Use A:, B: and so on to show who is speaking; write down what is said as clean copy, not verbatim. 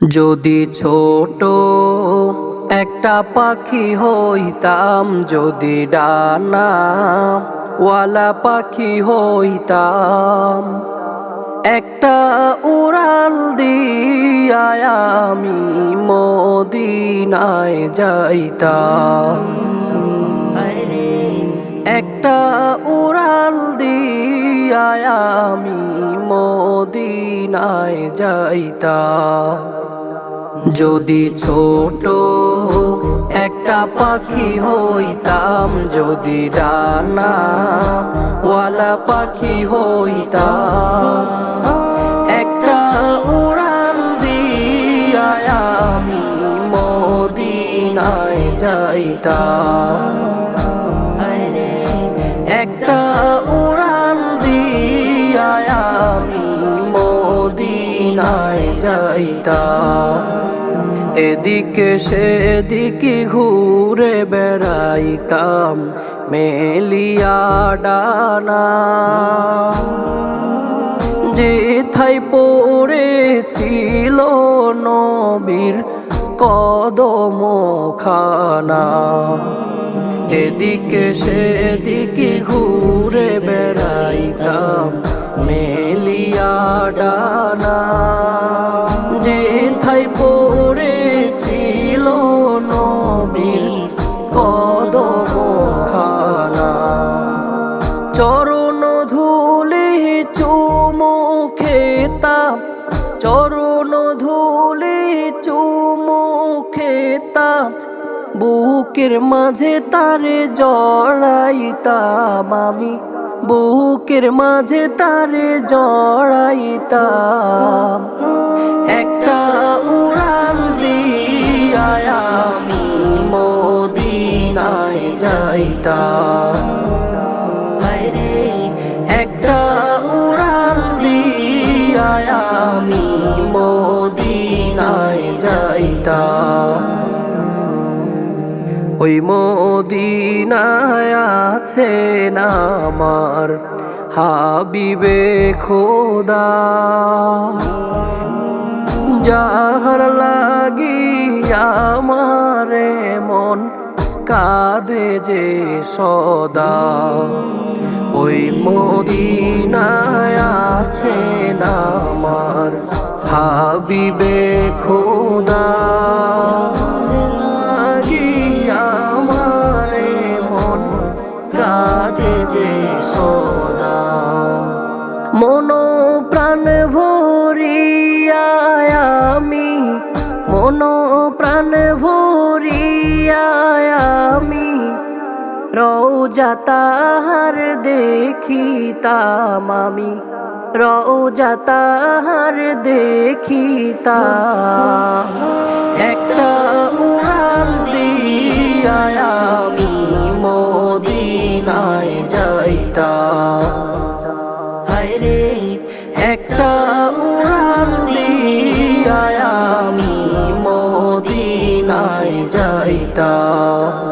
A: যদি ছোট একটা পাখি হইতাম, যদি ডানা ওয়ালা পাখি হইতাম, একটা উড়াল দিয়া আমি মদিনায় যাইতাম। একটা উড়াল দিয়া আমি মদিনায় যাইতাম। যদি ছোট একটা পাখি হইতাম, যদি ডানা ওয়ালা পাখি হইতাম, একটা উড়াল দিয়া আমি মদিনায় যাইতাম। একটা উড়াল দিয়া আমি মদিনায় যাইতাম। এদিকে সেদিকে ঘুরে বেড়াইতাম মেলিয়া ডানা, যেথায় পড়েছিল নবীর কদম খানা। এদিকে সেদিকে ঘুরে বেড়াইতাম মেলিয়া ডানা, যেথায় পড়েছিল নবীর কদম খানা। চরণ ধুলি চুমু খেতাম, চরণ ধুলি চুমু খেতাম, বুকের মাঝে তারে জড়াইতাম আমি, বুকের মাঝে তারে জড়াইতাম। একটা উড়াল দিয়া আমি মদিনায় যাইতাম। একটা উড়াল দিয়া আমি মদিনায় যাইতাম। ওই মদিনায় আছেন আমার হাবিবে খোদা, যাহার লাগি আমারে মন কাঁদে যে সদা। ওই মদিনায় আছেন আমার হাবিবে খোদা, যে সদা। মন প্রাণ ভরিয়া আমি, মন প্রাণ ভরিয়া আমি রওজা তাহার দেখিতাম আমি, রওজা তাহার দেখিতাম। একটা উড়াল দিয়া আমি মদিনায় যাইতাম। হায়রে একটা উড়াল দিয়া আমি মদিনায় যাইতাম।